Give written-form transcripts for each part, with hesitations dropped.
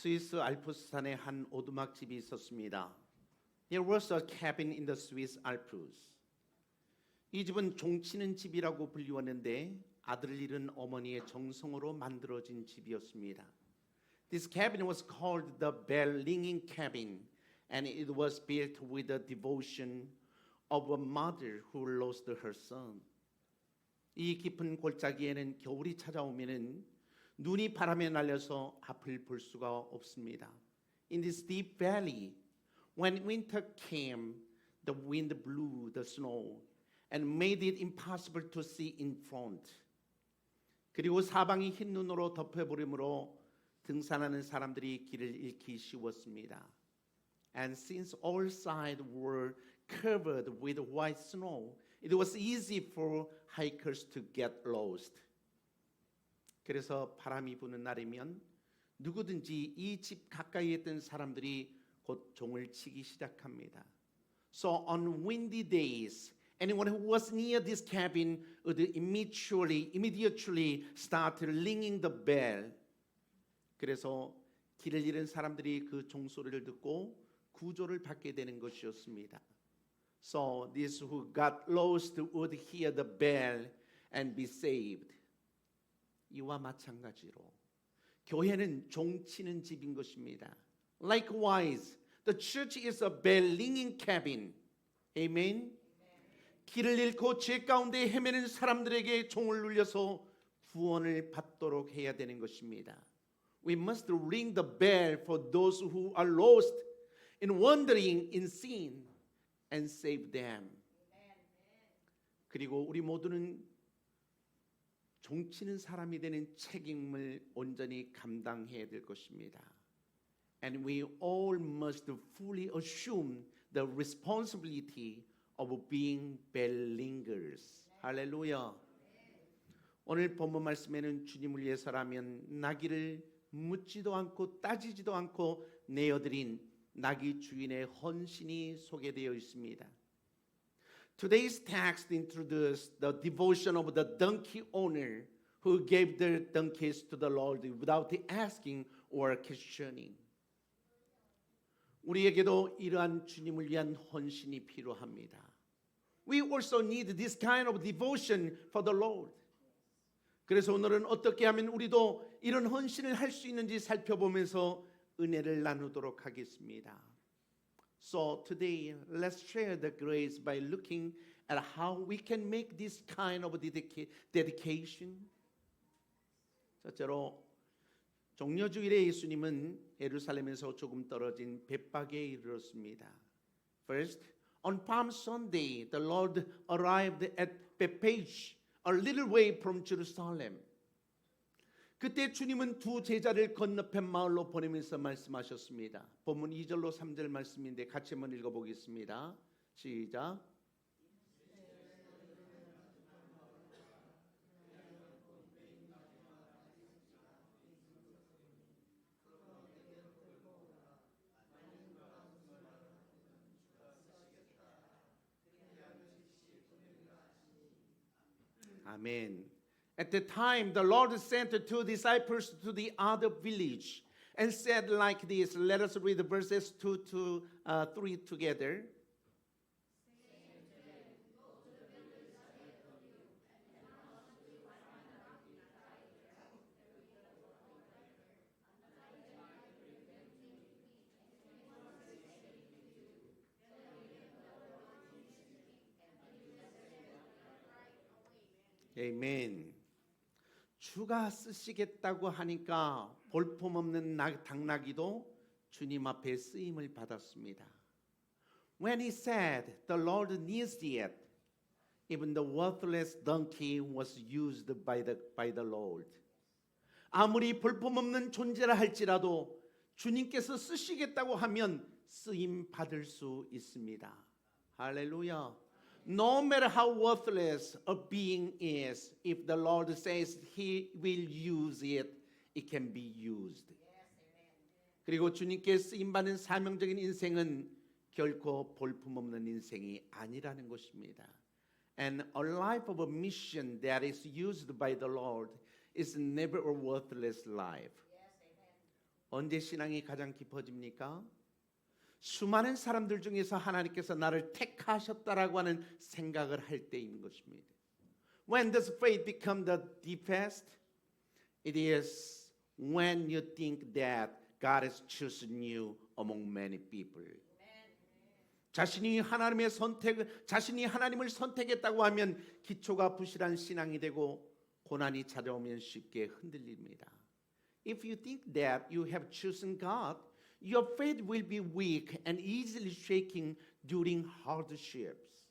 스위스 알프스산에 한 오두막집이 있었습니다. There was a cabin in the Swiss Alps. 이 집은 종치는 집이라고 불리웠는데 아들을 잃은 어머니의 정성으로 만들어진 집이었습니다. This cabin was called the bell ringing cabin, and it was built with the devotion of a mother who lost her son. 이 깊은 골짜기에는 겨울이 찾아오면은 눈이 바람에 날려서 앞을 볼 수가 없습니다. In this deep valley, when winter came, the wind blew the snow and made it impossible to see in front. 그리고 사방이 흰 눈으로 덮여버리므로 등산하는 사람들이 길을 잃기 쉬웠습니다. And since all sides were covered with white snow, it was easy for hikers to get lost. 그래서 바람이 부는 날이면 누구든지 이 집 가까이에 있던 사람들이 곧 종을 치기 시작합니다. So on windy days, anyone who was near this cabin would immediately start ringing the bell. 그래서 길을 잃은 사람들이 그 종소리를 듣고 구조를 받게 되는 것이었습니다. So these who got lost would hear the bell and be saved. 이와 마찬가지로 교회는 종치는 집인 것입니다. Likewise, the church is a bell ringing cabin. Amen. 길을 잃고 죄 가운데 헤매는 사람들에게 종을 울려서 구원을 받도록 해야 되는 것입니다. We must ring the bell for those who are lost and wandering in sin and save them. 그리고 우리 모두는 종치는 사람이 되는 책임을 온전히 감당해야 될 것입니다. And we all must fully assume the responsibility of being bell ringers. 할렐루야. 오늘 본문 말씀에는 주님을 위해서라면 나귀를 묻지도 않고 따지지도 않고 내어드린 나귀 주인의 헌신이 소개되어 있습니다. Today's text introduced the devotion of the donkey owner who gave their donkeys to the Lord without asking or questioning. 우리에게도 이러한 주님을 위한 헌신이 필요합니다. We also need this kind of devotion for the Lord. 그래서 오늘은 어떻게 하면 우리도 이런 헌신을 할 수 있는지 살펴보면서 은혜를 나누도록 하겠습니다. So today, let's share the grace by looking at how we can make this kind of dedication. 첫째로 종려주일에 예수님은 예루살렘에서 조금 떨어진 벳박에 이르렀습니다. First, on Palm Sunday, the Lord arrived at Bethphage, a little way from Jerusalem. 그때 주님은 두 제자를 건너편 마을로 보내면서 말씀하셨습니다. 본문 2절로 3절 말씀인데 같이 한번 읽어보겠습니다. 시작. 아멘. At the time, the Lord sent the two disciples to the other village and said like this. Let us read the verses 2 to 3 together. 아멘. 주가 쓰시겠다고 하니까 볼품없는 당나귀도 주님 앞에 쓰임을 받았습니다. When he said, the Lord needs it, even the worthless donkey was used by the Lord. 아무리 볼품없는 존재라 할지라도 주님께서 쓰시겠다고 하면 쓰임 받을 수 있습니다. 할렐루야. No matter how worthless a being is, if the Lord says He will use it, it can be used. 그리고 주님께 쓰임받는 사명적인 인생은 결코 볼품없는 인생이 아니라는 것입니다. And a life of a mission that is used by the Lord is never a worthless life. 언제 신앙이 가장 깊어집니까? 수많은 사람들 중에서 하나님께서 나를 택하셨다라고 하는 생각을 할 때인 것입니다. When does faith become the deepest? It is when you think that God has chosen you among many people. 자신이 하나님을 선택했다고 하면 기초가 부실한 신앙이 되고 고난이 찾아오면 쉽게 흔들립니다. If you think that you have chosen God, your faith will be weak and easily shaking during hardships.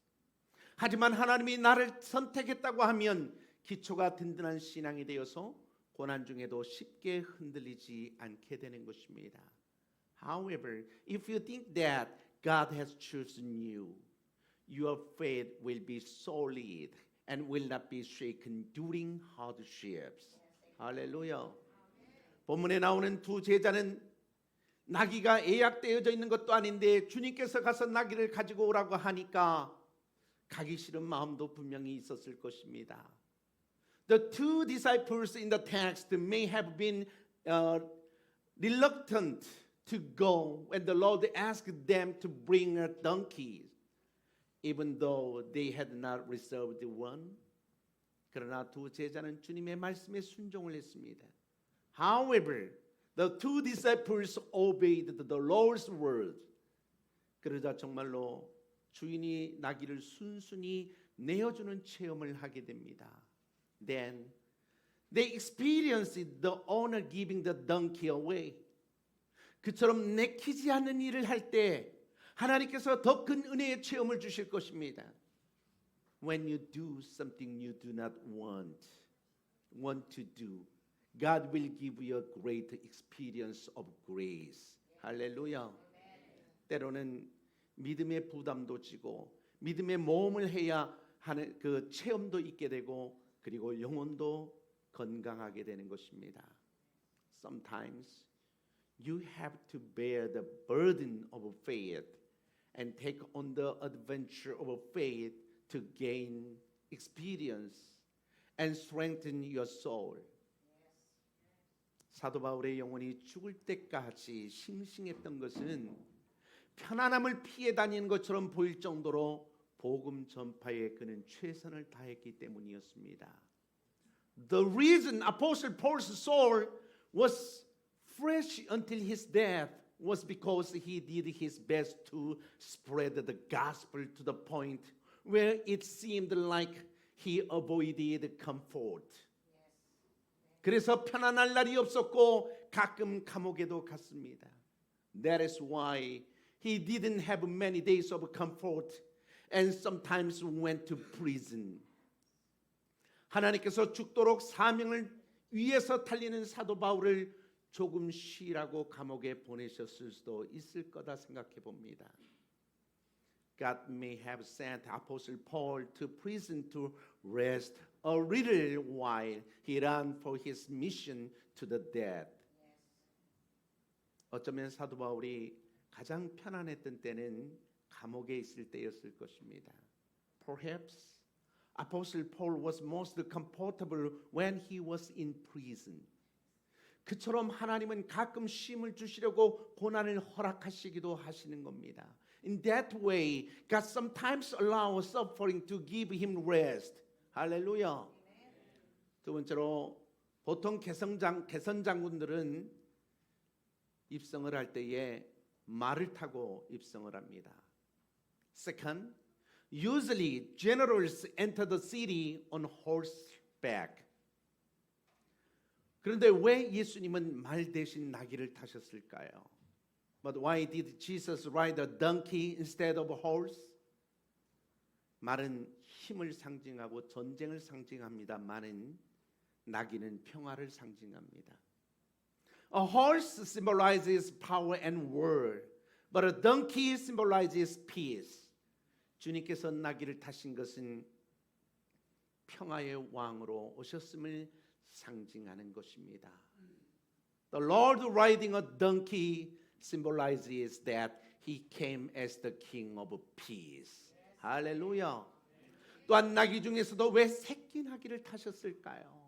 하지만 하나님이 나를 선택했다고 하면 기초가 든든한 신앙이 되어서 고난 중에도 쉽게 흔들리지 않게 되는 것입니다. However, if you think that God has chosen you, your faith will be solid and will not be shaken during hardships. 할렐루야. 본문에 나오는 두 제자는 나귀가 예약되어져 있는 것도 아닌데 주님께서 가서 나귀를 가지고 오라고 하니까 가기 싫은 마음도 분명히 있었을 것입니다. The two disciples in the text may have been reluctant to go when the Lord asked them to bring a donkey, even though they had not reserved one. 그러나 두 제자는 주님의 말씀에 순종을 했습니다. However, the two disciples obeyed the Lord's word. 그러자 정말로 주인이 나귀를 순순히 내어주는 체험을 하게 됩니다. Then they experienced the owner giving the donkey away. 그처럼 내키지 않는 일을 할 때 하나님께서 더 큰 은혜의 체험을 주실 것입니다. When you do something you do not want to do, God will give you a great experience of grace. 할렐루야. 때로는 믿음의 부담도 지고 믿음의 모험을 해야 하는 그 체험도 있게 되고 그리고 영혼도 건강하게 되는 것입니다. Sometimes you have to bear the burden of faith and take on the adventure of faith to gain experience and strengthen your soul. 사도 바울의 영혼이 죽을 때까지 싱싱했던 것은 편안함을 피해 다니는 것처럼 보일 정도로 복음 전파에 그는 최선을 다했기 때문이었습니다. The reason Apostle Paul's soul was fresh until his death was because he did his best to spread the gospel to the point where it seemed like he avoided comfort. 그래서 편안할 날이 없었고 가끔 감옥에도 갔습니다. That is why he didn't have many days of comfort and sometimes went to prison. 하나님께서 죽도록 사명을 위해서 달리는 사도 바울을 조금 쉬라고 감옥에 보내셨을 수도 있을 거다 생각해 봅니다. God may have sent Apostle Paul to prison to rest a little while he ran for his mission to the death. 어쩌면 사도 바울이 가장 편안했던 때는 감옥에 있을 때였을 것입니다. Perhaps Apostle Paul was most comfortable when he was in prison. 그처럼 하나님은 가끔 쉼을 주시려고 고난을 허락하시기도 하시는 겁니다. In that way, God sometimes allows suffering to give him rest. 할렐루야. 두 번째로 보통 개선 장군들은 입성을 할 때에 말을 타고 입성을 합니다. Second, usually generals enter the city on horseback. 그런데 왜 예수님은 말 대신 나귀를 타셨을까요? But why did Jesus ride a donkey instead of a horse? 말은 힘을 상징하고 전쟁을 상징합니다만은 나귀는 평화를 상징합니다. A horse symbolizes power and war, but a donkey symbolizes peace. 주님께서 나귀를 타신 것은 평화의 왕으로 오셨음을 상징하는 것입니다. The Lord riding a donkey symbolizes that he came as the king of peace. 할렐루야. 또한 나귀 중에서도 왜 새끼 나귀를 타셨을까요?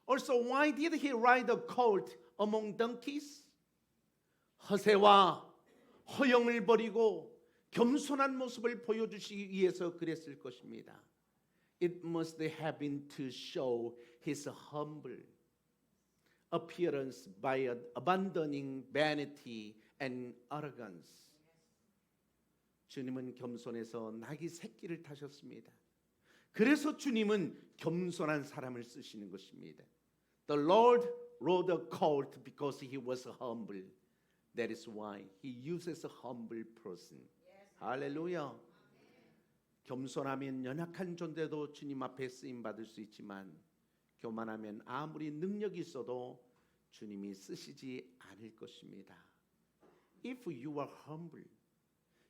Also, why did he ride a colt among donkeys? 허세와 허영을 버리고 겸손한 모습을 보여주시기 위해서 그랬을 것입니다. It must have been to show his humble appearance by abandoning vanity and arrogance. 주님은 겸손해서 나귀 새끼를 타셨습니다. 그래서 주님은 겸손한 사람을 쓰시는 것입니다. The Lord rode a colt because he was humble. That is why he uses a humble person. 할렐루야. 겸손하면 연약한 존재도 주님 앞에 쓰임 받을 수 있지만 교만하면 아무리 능력이 있어도 주님이 쓰시지 않을 것입니다. If you are humble,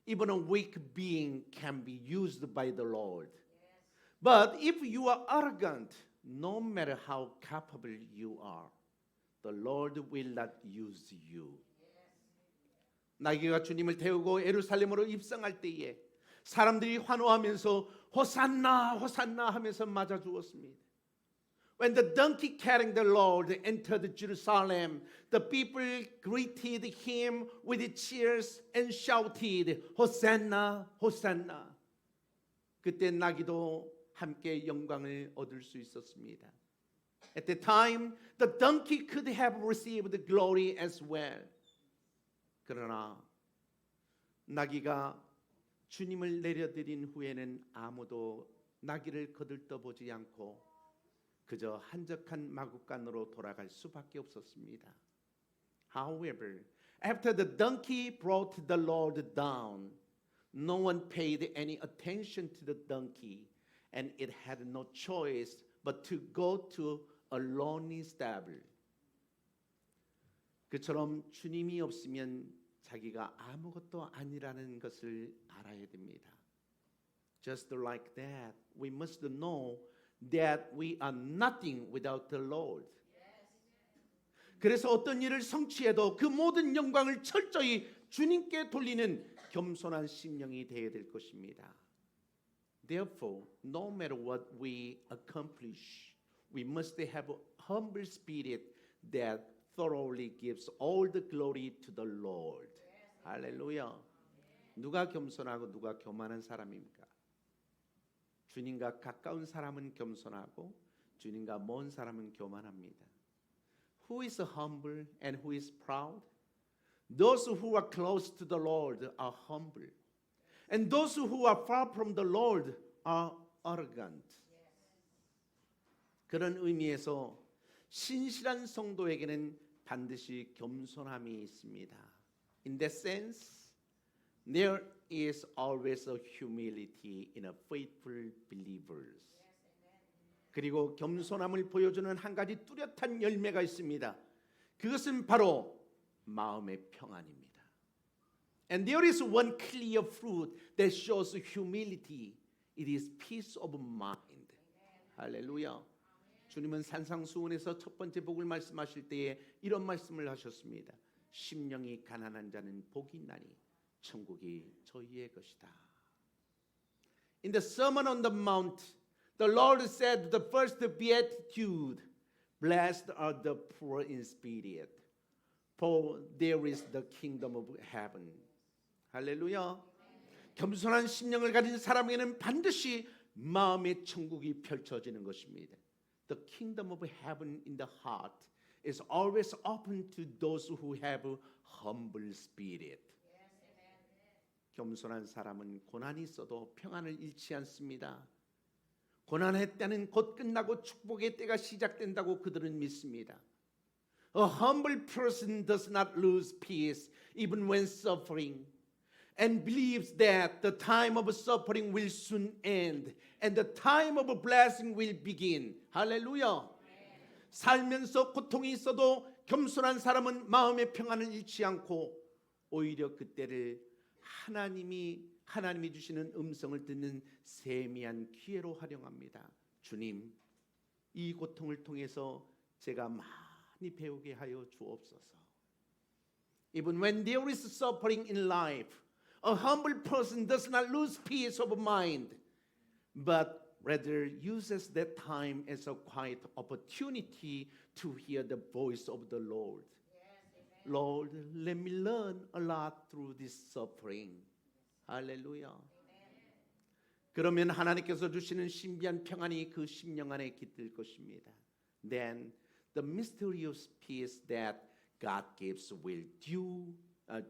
even a weak being can be used by the Lord. But if you are arrogant, no matter how capable you are, the Lord will not use you. 나귀가 주님을 태우고 예루살렘으로 입성할 때에 사람들이 환호하면서 호산나 호산나 하면서 맞아 주었습니다. When the donkey carrying the Lord entered Jerusalem, the people greeted him with cheers and shouted, Hosanna, Hosanna. 그때 나귀도 함께 영광을 얻을 수 있었습니다. At the time, the donkey could have received glory as well. 그러나 나귀가 주님을 내려드린 후에는 아무도 나귀를 거들떠보지 않고 그저 한적한 마구간으로 돌아갈 수밖에 없었습니다. However, after the donkey brought the Lord down, no one paid any attention to the donkey, and it had no choice but to go to a lonely stable. 그처럼 주님이 없으면 자기가 아무것도 아니라는 것을 알아야 됩니다. Just like that, we must know that we are nothing without the Lord. 그래서 어떤 일을 성취해도 그 모든 영광을 철저히 주님께 돌리는 겸손한 심령이 되어야 될 것입니다. Therefore, no matter what we accomplish, we must have a humble spirit that thoroughly gives all the glory to the Lord. 할렐루야. 누가 겸손하고 누가 교만한 사람입니까? 주님과 가까운 사람은 겸손하고 주님과 먼 사람은 교만합니다. Who is humble and who is proud? Those who are close to the Lord are humble. And those who are far from the Lord are arrogant. 그런 의미에서 신실한 성도에게는 반드시 겸손함이 있습니다. In that sense, there is always a humility in a faithful believers. 그리고 겸손함을 보여주는 한 가지 뚜렷한 열매가 있습니다. 그것은 바로 마음의 평안입니다. And there is one clear fruit that shows humility. It is peace of mind. 할렐루야. 주님은 산상수훈에서 첫 번째 복을 말씀하실 때에 이런 말씀을 하셨습니다. 심령이 가난한 자는 복이 있나니 천국이 저희의 것이다. In the Sermon on the Mount, the Lord said the first beatitude, blessed are the poor in spirit, for there is the kingdom of heaven. 할렐루야. 겸손한 심령을 가진 사람에게는 반드시 마음의 천국이 펼쳐지는 것입니다. The kingdom of heaven in the heart is always open to those who have a humble spirit. 겸손한 사람은 고난이 있어도 평안을 잃지 않습니다. 고난의 때는 곧 끝나고 축복의 때가 시작된다고 그들은 믿습니다. A humble person does not lose peace even when suffering, and believes that the time of suffering will soon end and the time of blessing will begin. 할렐루야. 살면서 고통이 있어도 겸손한 사람은 마음의 평안을 잃지 않고 오히려 그때를 하나님이 주시는 음성을 듣는 세미한 기회로 활용합니다. 주님, 이 고통을 통해서 제가 많이 배우게 하여 주옵소서. Even when there is suffering in life, a humble person does not lose peace of mind, but rather uses that time as a quiet opportunity to hear the voice of the Lord. Lord, let me learn a lot through this suffering. 할렐루야. 그러면 하나님께서 주시는 신비한 평안이 그 심령 안에 깃들 것입니다. Then the mysterious peace that God gives will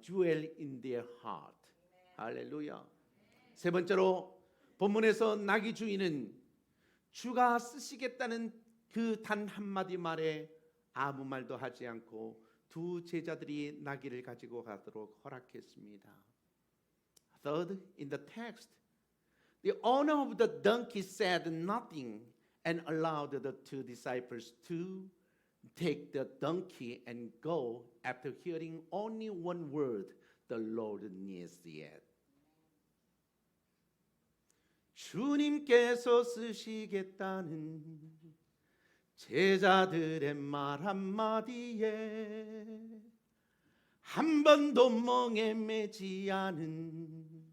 dwell in their heart. 할렐루야. 세 번째로 본문에서 나귀 주인은 주가 쓰시겠다는 그 단 한마디 말에 아무 말도 하지 않고 두 제자들이 나귀를 가지고 가도록 허락했습니다. Third, in the text, the owner of the donkey said nothing and allowed the two disciples to take the donkey and go after hearing only one word, the Lord needs it. 주님께서 쓰시겠다는 제자들의 말 한마디에 한 번도 멍에 매지 않은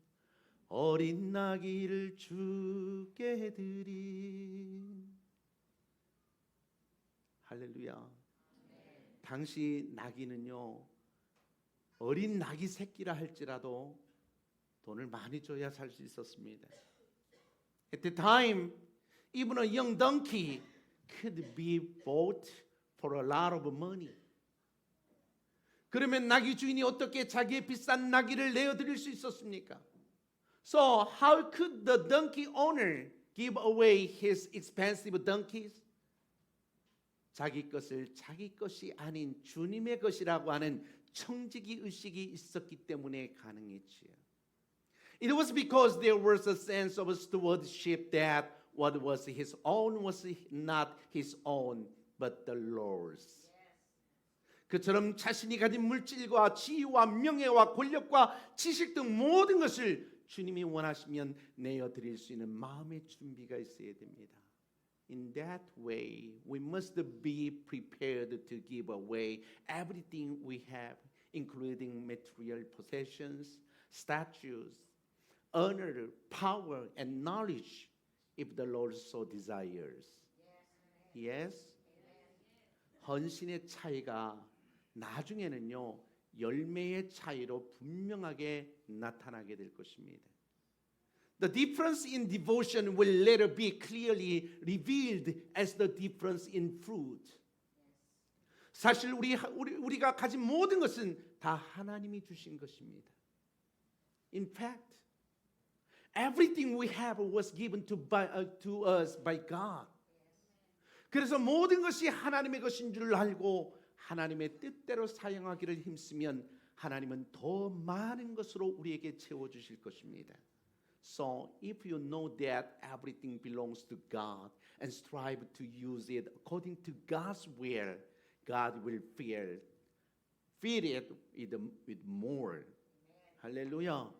어린 나귀를 주께 드린. 할렐루야. 당시 나귀는요, 어린 나귀 새끼라 할지라도 돈을 많이 줘야 살 수 있었습니다. At the time, even a young donkey could be bought for a lot of money. 그러면 나귀 주인이 어떻게 자기의 비싼 나귀를 내어드릴 수 있었습니까? So how could the donkey owner give away his expensive donkeys? 자기 것을 자기 것이 아닌 주님의 것이라고 하는 청지기 의식이 있었기 때문에 가능했지요. It was because there was a sense of stewardship that what was his own was not his own, but the Lord's. 그처럼 자신이 가진 물질과 지위와 명예와 권력과 지식 등 모든 것을 주님이 원하시면 내어드릴 수 있는 마음의 준비가 있어야 됩니다. In that way, we must be prepared to give away everything we have, including material possessions, statues, honor, power, and knowledge, if the Lord so desires. Yes? 헌신의 차이가 나중에는요, 열매의 차이로 분명하게 나타나게 될 것입니다. The difference in devotion will later be clearly revealed as the difference in fruit. 사실 우리가 가진 모든 것은 다 하나님이 주신 것입니다. In fact, everything we have was given to us by God. 그래서 모든 것이 하나님의 것인 줄 알고 하나님의 뜻대로 사용하기를 힘쓰면 하나님은 더 많은 것으로 우리에게 채워주실 것입니다. So if you know that everything belongs to God and strive to use it according to God's will, God will feed it with more. 할렐루야.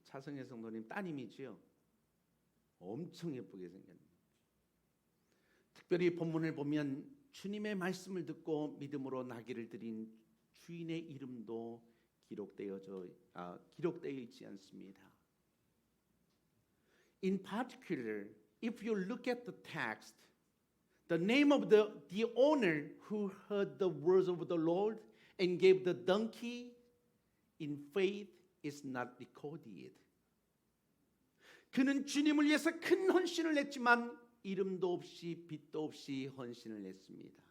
차성혜 성도님 따님이지요. 엄청 예쁘게 생겼네요. 특별히 본문을 보면 주님의 말씀을 듣고 믿음으로 나귀를 드린 주인의 이름도 기록되어 있지 않습니다. In particular, if you look at the text, the name of the owner who heard the words of the Lord and gave the donkey in faith is not recorded. 그는 주님을 위해서 큰 헌신을 했지만 이름도 없이 빛도 없이 헌신을 했습니다.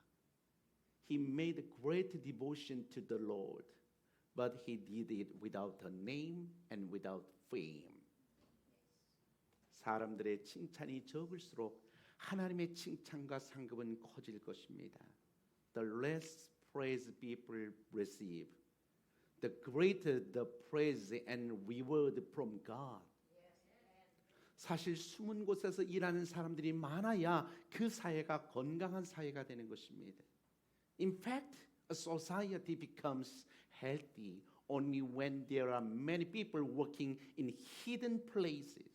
He made great devotion to the Lord, but he did it without a name and without fame. 사람들의 칭찬이 적을수록 하나님의 칭찬과 상급은 커질 것입니다. The less praise people receive, the greater the praise and reward from God. 사실 숨은 곳에서 일하는 사람들이 많아야 그 사회가 건강한 사회가 되는 것입니다. In fact, a society becomes healthy only when there are many people working in hidden places.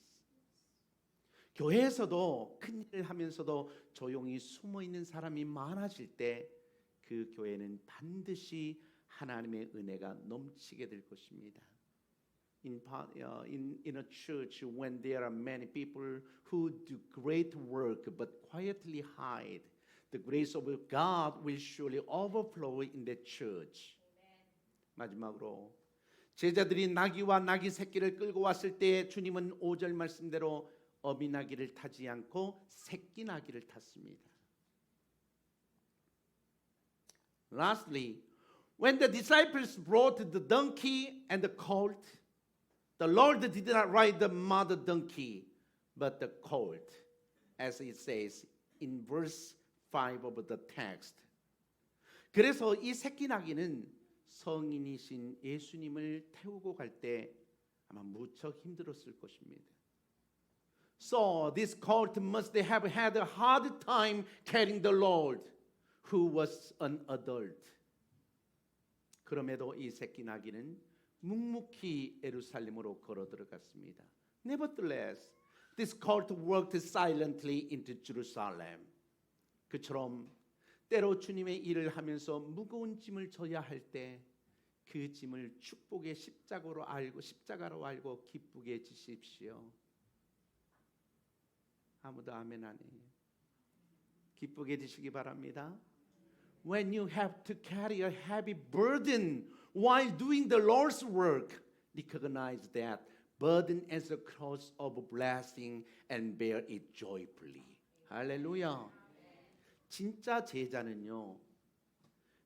교회에서도 큰 일을 하면서도 조용히 숨어 있는 사람이 많아질 때 그 교회는 반드시 하나님의 은혜가 넘치게 될 것입니다. In a church, when there are many people who do great work but quietly hide, the grace of God will surely overflow in the church. 마지막으로 제자들이 나귀와 나귀 새끼를 끌고 왔을 때 주님은 5절 말씀대로 어미 나귀를 타지 않고 새끼 나귀를 탔습니다. Lastly, when the disciples brought the donkey and the colt, the Lord did not ride the mother donkey, but the colt, as it says in verse 5 of the text. 그래서 이 새끼 나귀는 성인이신 예수님을 태우고 갈 때 아마 무척 힘들었을 것입니다. So this colt must have had a hard time carrying the Lord, who was an adult. 그럼에도 이 새끼 나귀는 묵묵히 예루살렘으로 걸어 들어갔습니다. Nevertheless, this colt walked silently into Jerusalem. 그처럼 때로 주님의 일을 하면서 무거운 짐을 져야 할 때 그 짐을 축복의 십자가로 알고 기쁘게 지십시오. 아무도 아멘 안 해요. 기쁘게 지시기 바랍니다. When you have to carry a heavy burden while doing the Lord's work, recognize that burden as a cross of blessing and bear it joyfully. 할렐루야. 진짜 제자는요,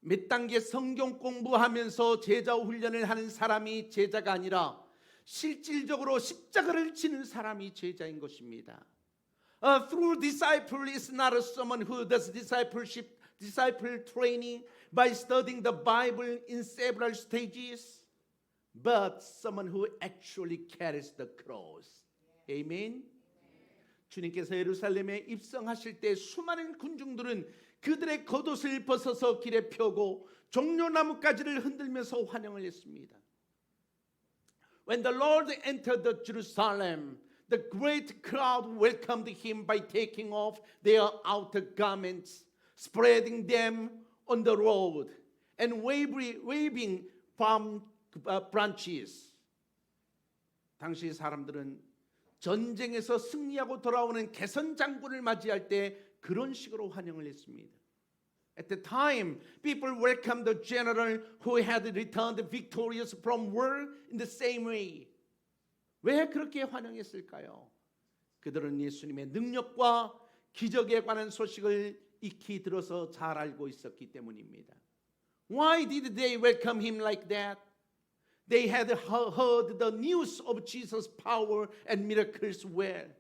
몇 단계 성경 공부하면서 제자 훈련을 하는 사람이 제자가 아니라 실질적으로 십자가를 지는 사람이 제자인 것입니다. Through disciple is not someone who does disciple training by studying the Bible in several stages, but someone who actually carries the cross. Amen. 주님께서 예루살렘에 입성하실 때 수많은 군중들은 그들의 겉옷을 벗어서 길에 펴고 종려나무가지를 흔들면서 환영을 했습니다. When the Lord entered the Jerusalem, the great crowd welcomed him by taking off their outer garments, spreading them on the road, and waving palm branches. 당시 사람들은 전쟁에서 승리하고 돌아오는 개선 장군을 맞이할 때 그런 식으로 환영을 했습니다. At the time, people welcomed the general who had returned victorious from war in the same way. 왜 그렇게 환영했을까요? 그들은 예수님의 능력과 기적에 관한 소식을 익히 들어서 잘 알고 있었기 때문입니다. Why did they welcome him like that? They had heard the news of Jesus' power and miracles well.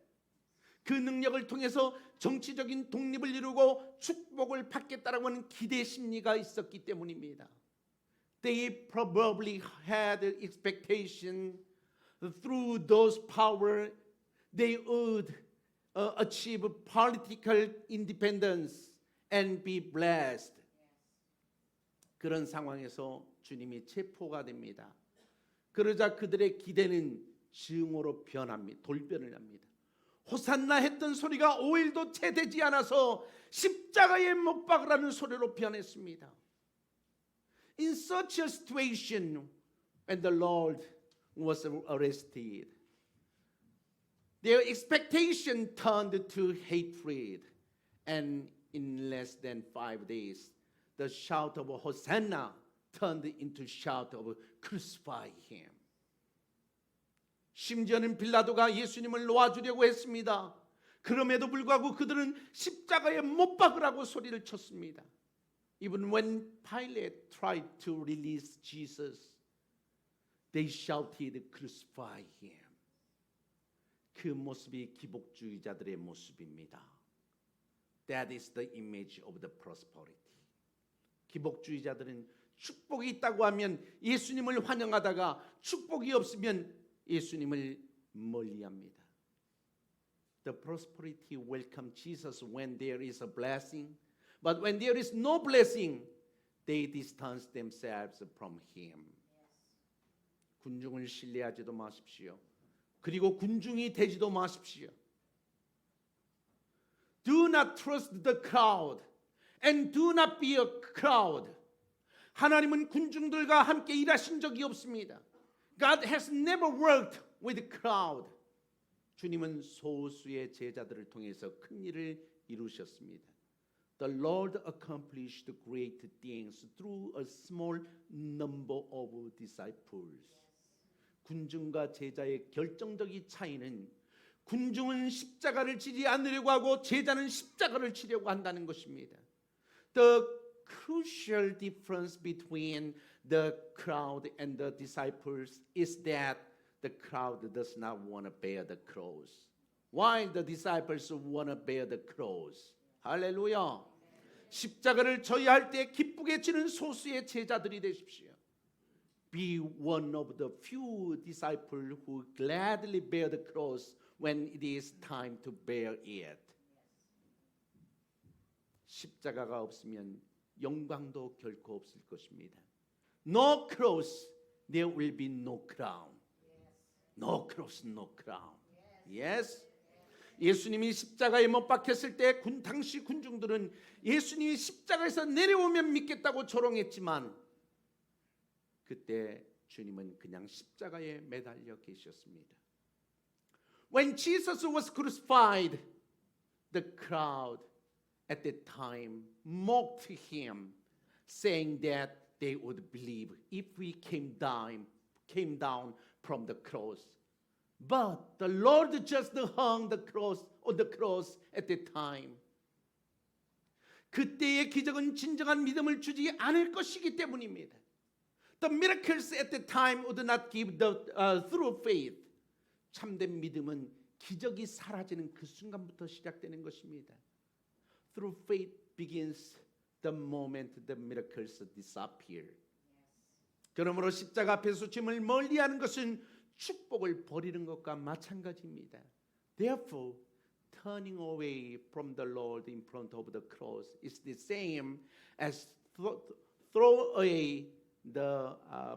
그 능력을 통해서 정치적인 독립을 이루고 축복을 받겠다라고 하는 기대 심리가 있었기 때문입니다. They probably had expectation through those power they would achieve political independence and be blessed. 그런 상황에서 주님이 체포가 됩니다. 그러자 그들의 기대는 증오로 변합니다. 돌변을 합니다. 호산나 했던 소리가 5일도 채 되지 않아서 십자가에 못 박으라는 소리로 변했습니다. In such a situation, when the Lord was arrested, their expectation turned to hatred, and in less than 5 days, the shout of Hosanna turned into shout of crucify him. 심지어는 빌라도가 예수님을 놓아주려고 했습니다. 그럼에도 불구하고 그들은 십자가에 못 박으라고 소리를 쳤습니다. Even when Pilate tried to release Jesus, they shouted, crucify him. 그 모습이 기복주의자들의 모습입니다. That is the image of the prosperity. 기복주의자들은 축복이 있다고 하면 예수님을 환영하다가 축복이 없으면 예수님을 멀리합니다. The prosperity welcome Jesus when there is a blessing, but when there is no blessing, they distance themselves from Him. 군중을 신뢰하지도 마십시오. 그리고 군중이 되지도 마십시오. Do not trust the crowd and do not be a crowd. 하나님은 군중들과 함께 일하신 적이 없습니다. God has never worked with a crowd. 주님은 소수의 제자들을 통해서 큰 일을 이루셨습니다. the Lord accomplished great things through a small number of disciples. 군중과 제자의 결정적인 차이는 군중은 십자가를 지지 않으려고 하고 제자는 십자가를 지려고 한다는 것입니다. The crucial difference between the crowd and the disciples is that the crowd does not want to bear the cross, while the disciples want to bear the cross. 할렐루야. 십자가를 져야 할 때 기쁘게 지는 소수의 제자들이 되십시오. Be one of the few disciples who gladly bear the cross when it is time to bear it. 십자가가 없으면 영광도 결코 없을 것입니다. No cross, there will be no crown. No cross, no crown. Yes. 예수님이 십자가에 못 박혔을 때 당시 군중들은 예수님이 십자가에서 내려오면 믿겠다고 조롱했지만 그때 주님은 그냥 십자가에 매달려 계셨습니다. When Jesus was crucified, the crowd at that time mocked him, saying that they would believe if he came down from the cross. But the Lord just hung on the cross at that time. 그때의 기적은 진정한 믿음을 주지 않을 것이기 때문입니다. The miracles at the time would not give through faith. 참된 믿음은 기적이 사라지는 그 순간부터 시작되는 것입니다. Through faith begins the moment the miracles disappear. 그러므로 십자가 앞에서 주님을 멀리하는 것은 축복을 버리는 것과 마찬가지입니다. Therefore, turning away from the Lord in front of the cross is the same as throw away the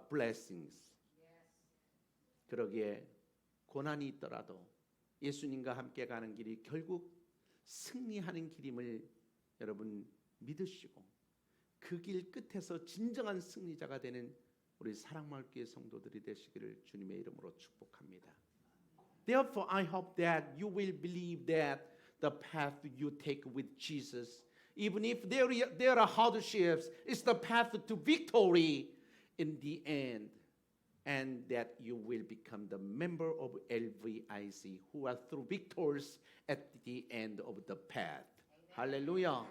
blessings. 그러기에 고난이 있더라도 예수님과 함께 가는 길이 결국 승리하는 길임을 여러분 믿으시고 그 길 끝에서 진정한 승리자가 되는 우리 사랑마을교회 성도들이 되시기를 주님의 이름으로 축복합니다. Therefore, I hope that you will believe that the path you take with Jesus, even if there are hardships, is the path to victory in the end, and that you will become the member of LVIC who are through victors at the end of the path. 할렐루야.